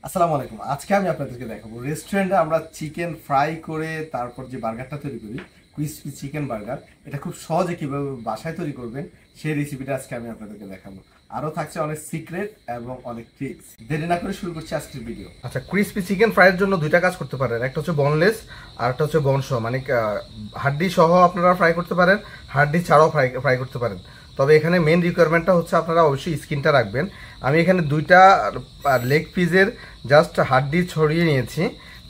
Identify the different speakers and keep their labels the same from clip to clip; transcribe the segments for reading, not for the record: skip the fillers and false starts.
Speaker 1: আসসালামু আলাইকুম। আজকে আমি আপনাদেরকে দেখাবো রেস্টুরেন্টে আমরা চিকেন ফ্রাই করে তারপর যে বার্গারটা তৈরি করি, ক্রিসপি চিকেন বার্গার। এটা খুব সহজে কিভাবে বাসায় তৈরি করবেন সেই রেসিপিটা আজকে আমি আপনাদেরকে দেখাবো। আরও থাকছে অনেক সিক্রেট এবং অনেক ট্রিক্স। দেরি না করে শুরু করছি আজকের ভিডিও।
Speaker 2: আচ্ছা, ক্রিসপি চিকেন ফ্রাইয়ের জন্য দুইটা কাজ করতে পারেন। একটা হচ্ছে বনলেস আর একটা হচ্ছে বন সহ, মানে হাড্ডি সহ আপনারা ফ্রাই করতে পারেন, হাড্ডি ছাড়াও ফ্রাই করতে পারেন। তবে এখানে মেন রিকোয়ারমেন্টটা হচ্ছে আপনারা অবশ্যই স্কিনটা রাখবেন। আমি এখানে দুইটা লেগ পিসের জাস্ট হাড্ডি ছড়িয়ে নিয়েছি,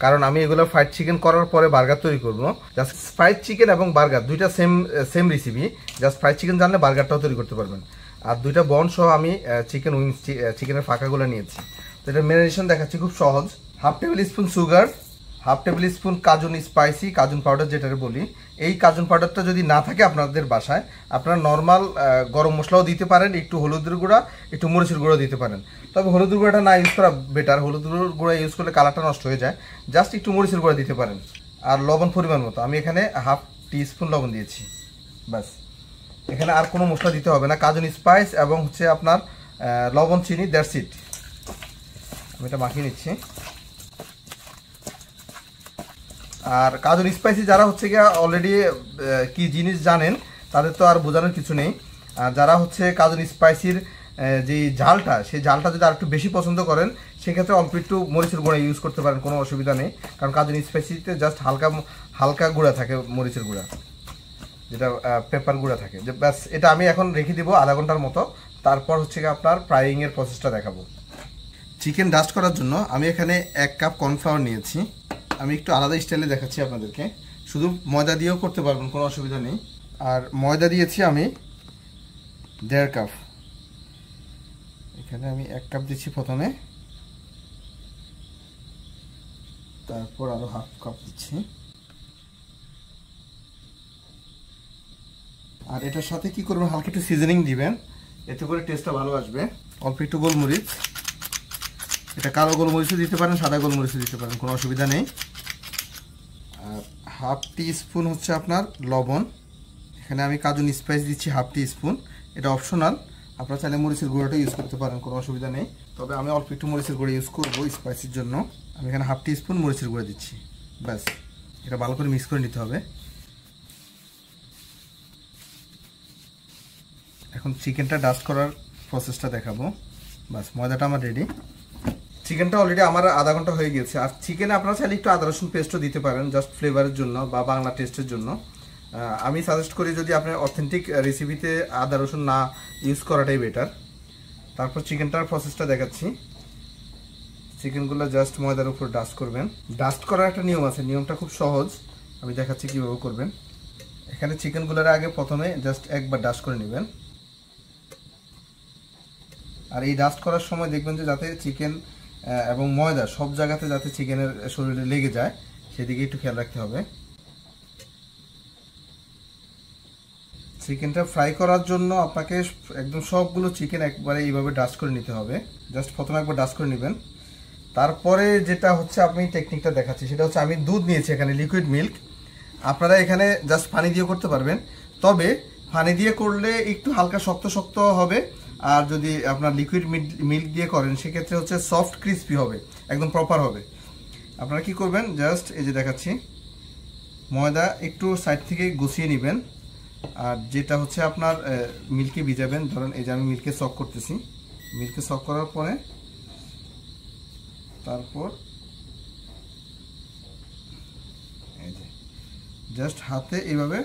Speaker 2: কারণ আমি এগুলো ফ্রাইড চিকেন করার পরে বার্গার তৈরি করবো। জাস্ট ফ্রাইড চিকেন এবং বার্গার দুইটা same recipe. Just fried chicken জানলে বার্গারটাও তৈরি করতে পারবেন। আর দুইটা বন সহ আমি চিকেন উইংস, চিকেনের ফাঁকাগুলো নিয়েছি। তো এটা ম্যারিনেশন দেখাচ্ছি, খুব সহজ। Half table spoon sugar, half table spoon Cajun spicy, Cajun powder যেটা বলি। এই কাজুন পাউডারটা যদি না থাকে আপনাদের বাসায়, আপনারা নর্মাল গরম মশলাও দিতে পারেন, একটু হলুদের গুঁড়া, একটু মরিচের গুঁড়ো দিতে পারেন। তবে হলুদের গুঁড়াটা না ইউজ করা বেটার, হলুদের গুঁড়া ইউজ করলে কালারটা নষ্ট হয়ে যায়। জাস্ট একটু মরিচের গুঁড়া দিতে পারেন। আর লবণ পরিমাণ মতো, আমি এখানে হাফ টিস্পুন লবণ দিয়েছি, ব্যাস। এখানে আর কোনো মশলা দিতে হবে না। কাজুন স্পাইস এবং হচ্ছে আপনার লবণ, চিনি, দ্যাটস ইট। আমি এটা মাখিয়ে নিচ্ছি। আর কাজুন স্পাইসি যারা হচ্ছে গিয়া অলরেডি কি জিনিস জানেন, তাদের তো আর বোঝানোর কিছু নেই। আর যারা হচ্ছে কাজুন স্পাইসির যে ঝালটা, সেই ঝালটা যদি আর একটু বেশি পছন্দ করেন, সেক্ষেত্রে অল্প একটু মরিচের গুঁড়া ইউজ করতে পারেন, কোনো অসুবিধা নেই। কারণ কাজুন স্পাইসিতে জাস্ট হালকা গুঁড়া থাকে, মরিচের গুঁড়া, যেটা পেপার গুঁড়া থাকে। যে ব্যাস, এটা আমি এখন রেখে দিব আধা ঘন্টার মতো। তারপর হচ্ছে গিয়ে আপনার ফ্রাইংয়ের প্রসেসটা দেখাবো। চিকেন ডাস্ট করার জন্য আমি এখানে 1 কাপ কর্নফ্লাওয়ার নিয়েছি। আমি একটু আলাদা স্টাইলে দেখাচ্ছি আপনাদেরকে। শুধু ময়দা দিয়েও করতে পারবেন, কোনো অসুবিধা নেই। আর ময়দা দিয়েছি আমি 1.5 কাপ। এখানে আমি 1 কাপ দিচ্ছি প্রথমে, তারপর আরো হাফ কাপ দিচ্ছি। আর এটার সাথে কি করবেন, হালকা একটু সিজনিং দিবেন, এতে করে টেস্টটা ভালো আসবে। অল্প একটু গোলমরিচ, এটা কালো গোলমরিচও দিতে পারেন, সাদা গোলমরিচও দিতে পারেন, কোনো অসুবিধা নেই। আর হাফ টি স্পুন হচ্ছে আপনার লবণ। এখানে আমি কাজুন স্পাইস দিচ্ছি হাফ টি স্পুন, এটা অপশনাল। আপনারা চাইলে মরিচের গুঁড়োটা ইউজ করতে পারেন, কোনো অসুবিধা নেই। তবে আমি অল্প একটু মরিচের গুঁড়ো ইউজ করবো স্পাইসির জন্য। আমি এখানে হাফ টি স্পুন মরিচের গুঁড়ো দিচ্ছি, ব্যাস। এটা ভালো করে মিক্স করে নিতে হবে। এখন চিকেনটা ডাস্ট করার প্রসেসটা দেখাবো। বাস, ময়দাটা আমার রেডি। চিকেনটা অলরেডি আমার আধা ঘন্টা হয়ে গেছে। আর চিকেনে আপনারা চাইলে একটু আদা রসুন পেস্টও দিতে পারেন, জাস্ট ফ্লেভারের জন্য বা বাংলা টেস্টের জন্য। আমি সাজেস্ট করি যদি আপনার অথেন্টিক রেসিপিতে আদা রসুন না ইউজ করাটাই বেটার। তারপর চিকেনটার প্রসেসটা দেখাচ্ছি। চিকেনগুলো জাস্ট ময়দার উপর ডাস্ট করবেন। ডাস্ট করার একটা নিয়ম আছে, নিয়মটা খুব সহজ, আমি দেখাচ্ছি কীভাবে করবেন। এখানে চিকেনগুলোর আগে প্রথমে জাস্ট একবার ডাস্ট করে নেবেন। আর এই ডাস্ট করার সময় দেখবেন যে যাতে চিকেন এবং ময়দা সব জায়গাতে যাতে চিকেনের শরীরে লেগে যায়, সেদিকে একটু খেয়াল রাখতে হবে। চিকেনটা ফ্রাই করার জন্য আপনাকে একদম সবগুলো চিকেন একবারে এইভাবে ডাস্ট করে নিতে হবে। জাস্ট প্রথমে একবার ডাস্ট করে নেবেন। তারপরে যেটা হচ্ছে আমি টেকনিকটা দেখাচ্ছি, সেটা হচ্ছে আমি দুধ নিয়েছি এখানে, লিকুইড মিল্ক। আপনারা এখানে জাস্ট পানি দিয়ে করতে পারবেন, তবে পানি দিয়ে করলে একটু হালকা শক্ত শক্ত হবে। আর যদি আপনার লিকুইড মিল্ক দিয়ে করেন, সেক্ষেত্রে হচ্ছে সফট ক্রিস্পি হবে, একদম প্রপার হবে। আপনারা কি করবেন, জাস্ট এই যে দেখাচ্ছি, ময়দা একটু সাইড থেকে গুছিয়ে নেবেন। আর যেটা হচ্ছে আপনার মিল্কে ভিজাবেন, ধরেন এই যে আমি মিল্কে সক করতেছি। মিল্কে সক করার পরে তারপর এই যে জাস্ট হাতে এইভাবে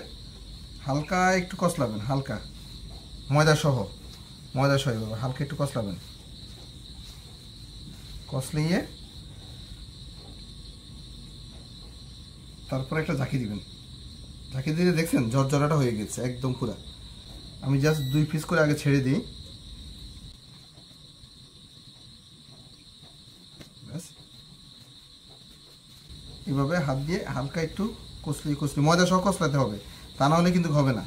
Speaker 2: হালকা একটু কষলাবেন, হালকা ময়দা সহ এইভাবে হালকা একটু কষলাবেন। কষলিয়ে তারপর একটা ঝাঁকি দিবেন। ঝাঁকি দিয়ে দেখছেন জর্জরাটা হয়ে গেছে একদম পুরা। আমি জাস্ট 2 পিস করে আগে ছেড়ে দিই, ব্যাস। এভাবে হাত দিয়ে হালকা একটু কষলি ময়দা সহ কষলাতে হবে, তা না হলে কিন্তু হবে না।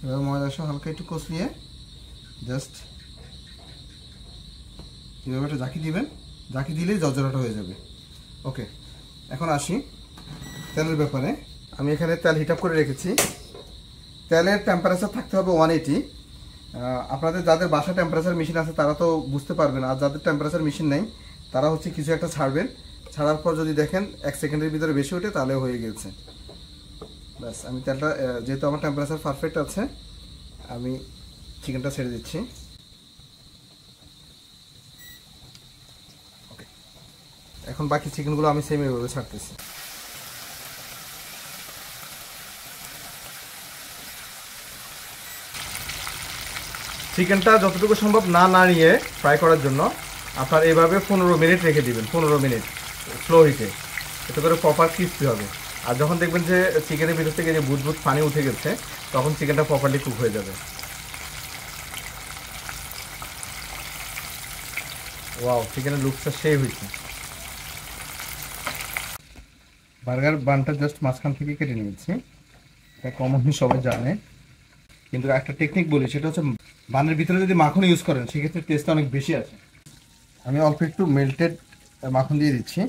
Speaker 2: এভাবে ময়দা সহ হালকা একটু কষলিয়ে জাস্ট এভাবে একটা ঝাঁকি দিবেন। ঝাঁকি দিলেই জর্জরাটা হয়ে যাবে। ওকে, এখন আসি তেলের ব্যাপারে। আমি এখানে তেল হিট আপ করে রেখেছি। তেলের টেম্পারেচার থাকতে হবে 180। আপনাদের যাদের বাসা টেম্পারেচার মেশিন আছে তারা তো বুঝতে পারবেন, আর যাদের টেম্পারেচার মেশিন নেই তারা হচ্ছে কিছু একটা ছাড়বেন, ছাড়ার পর যদি দেখেন 1 সেকেন্ডের ভিতরে বেশি ওঠে তাহলে হয়ে গেছে। ব্যাস, আমি তেলটা যেহেতু আমার টেম্পারেচার পারফেক্ট আছে, আমি চিকেনটা ছেড়ে দিচ্ছি। ওকে, এখন বাকি চিকেনগুলো আমি সেম এভাবে ছাড়তেছি। চিকেনটা যতটুকু সম্ভব না নাড়িয়ে ফ্রাই করার জন্য আপনার এভাবে 15 মিনিট রেখে দিবেন, 15 মিনিট স্লো হিটে, এতে করে প্রপার ক্রিস্পি হবে। আর যখন দেখবেন যে চিকেনের ভিতর থেকে যে বুদবুদ পানি উঠে গেছে, তখন চিকেনটা প্রপারলি কুক হয়ে যাবে। ওয়াও, চিকেনের লুকসটা সেই হয়েছে। বার্গার বানটা জাস্ট মাঝখান থেকে কেটে নিয়েছি, এটা কমনলি সবাই জানে, কিন্তু একটা টেকনিক বলি, সেটা হচ্ছে বানের ভিতরে যদি মাখন ইউজ করেন সেক্ষেত্রে টেস্টটা অনেক বেশি আছে। আমি অল্প একটু মেল্টেড মাখন দিয়ে দিচ্ছি।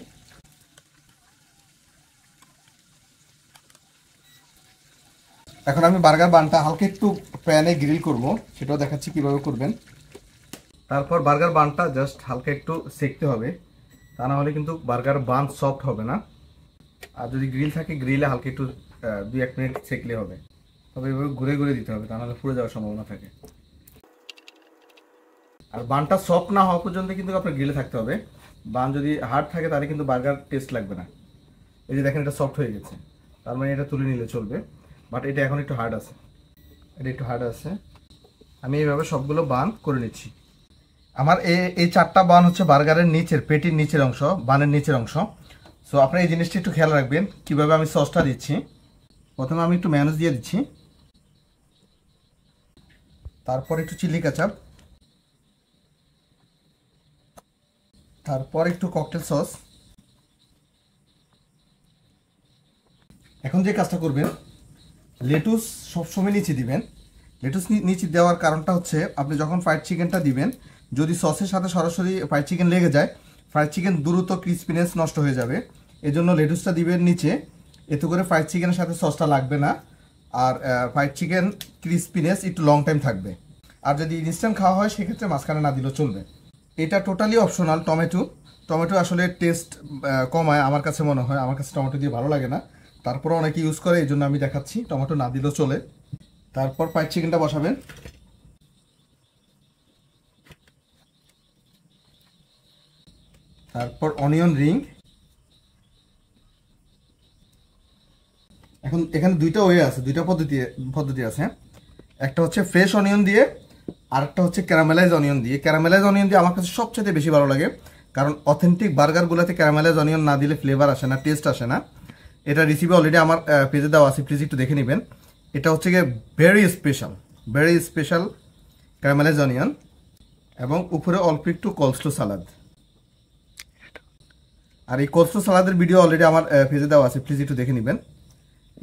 Speaker 2: এখন আমি বার্গার বানটা হালকা একটু প্যানে গ্রিল করব, সেটাও দেখাচ্ছি কিভাবে করবেন। তারপর বার্গার বানটা জাস্ট হালকা একটু সেকতে হবে, তা না হলে কিন্তু বার্গার বান সফট হবে না। আর যদি গ্রিল থাকে, গ্রিলে হালকা একটু 2-1 মিনিট সেকলে হবে, তবে এভাবে ঘুরে ঘুরে দিতে হবে, তা নাহলে পুড়ে যাওয়ার সম্ভাবনা থাকে। আর বানটা সফট না হওয়া পর্যন্ত কিন্তু আপনার গ্রিলে থাকতে হবে। বান যদি হার্ড থাকে তাহলে কিন্তু বার্গার টেস্ট লাগবে না। এই যে দেখেন, এটা সফট হয়ে গেছে, তার মানে এটা তুলে নিলে চলবে, বাট এটা এখন একটু হার্ড আছে, এটা একটু হার্ড আছে। আমি এইভাবে সবগুলো বান করে নিচ্ছি। আমার এই 4টা বান হচ্ছে বার্গারের নিচের, পেটির নিচের অংশ, বানের নিচের অংশ। সো আপনারা এই জিনিসটা একটু খেয়াল রাখবেন কিভাবে আমি সসটা দিচ্ছি। প্রথমে আমি একটু মেয়োনিজ দিয়ে দিচ্ছি, তারপর একটু চিলি কেচাপ, তারপর একটু ককটেল সস। এখন যে কাজটা করবেন, লেটুস সবসময় নিচে দিবেন। লেটুস নিচে দেওয়ার কারণটা হচ্ছে, আপনি যখন ফ্রাইড চিকেনটা দিবেন, যদি সসের সাথে সরাসরি ফ্রাইড চিকেন লেগে যায়, ফ্রাইড চিকেন দ্রুত ক্রিস্পিনেস নষ্ট হয়ে যাবে। এজন্য লেটুসটা দিবেন নিচে, এতে করে ফ্রাইড চিকেনের সাথে সসটা লাগবে না, আর ফ্রাইড চিকেন ক্রিস্পিনেস একটু লং টাইম থাকবে। আর যদি ইনস্ট্যান্ট খাওয়া হয় সেক্ষেত্রে মাঝখানে না দিলেও চলবে। এটা টোটালি অপশনাল। টমেটো আসলে টেস্ট কমায় আমার কাছে মনে হয়, আমার কাছে টমেটো দিয়ে ভালো লাগে না, তারপরে অনেকে ইউজ করে, এই জন্য আমি দেখাচ্ছি, টমেটো না দিলেও চলে। তারপর ফ্রাইড চিকেনটা বসাবেন, তারপর অনিয়ন রিং। এখন এখানে দুইটা ওয়ে আছে, দুইটা পদ্ধতি আছে। একটা হচ্ছে ফ্রেশ অনিয়ন দিয়ে, আর একটা হচ্ছে ক্যারামেলাইজ অনিয়ন দিয়ে। ক্যারামেলাইজ অনিয়ন দিয়ে আমার কাছে সবচেয়ে বেশি ভালো লাগে, কারণ অথেন্টিক বার্গারগুলোতে ক্যারামেলাইজ অনিয়ন না দিলে ফ্লেভার আসে না, টেস্ট আসে না। এটা রেসিপি অলরেডি আমার পেজে দেওয়া আছে, প্লিজ একটু দেখে নেবেন। এটা হচ্ছে গিয়ে ভেরি স্পেশাল ক্যারামেলাইজ অনিয়ন, এবং উপরে অল্প একটু কোলস্লো সালাদ। আর এই কোলস্লো সালাদের ভিডিও অলরেডি আমার পেজে দেওয়া আছে, প্লিজ একটু দেখে নেবেন।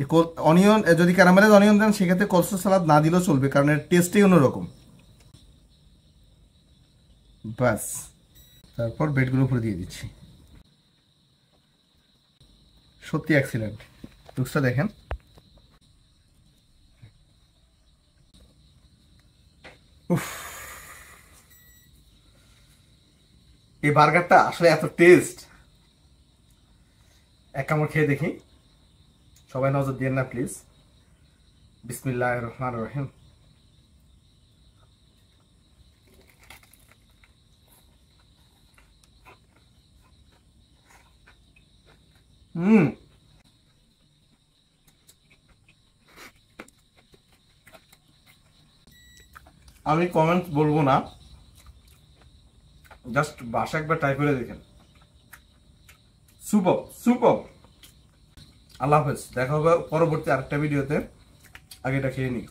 Speaker 2: এই অনিয়ন যদি ক্যারামেলাইজ অনিয়ন দেন সেক্ষেত্রে কোলস্লো সালাদ না দিলেও চলবে, কারণ এর টেস্টই অন্যরকম। বাস, তারপর ব্রেডগুলো উপরে দিয়ে দিচ্ছি। সত্যি এক্সিলেন্ট, লুকসটা দেখেন। উফ, এই বার্গারটা আসলে এত টেস্ট, এক কামড় খেয়ে দেখি। সবাই নজর দিয়েন না প্লিজ। বিসমিল্লাহির রহমানির রহিম। আমি কমেন্ট বলবো না, জাস্ট বাসা একবার ট্রাই করে দেখেন। সুপার। আল্লাহ হাফেজ, দেখা হবে পরবর্তী আরেকটা ভিডিওতে। আগে এটা খেয়ে নিই।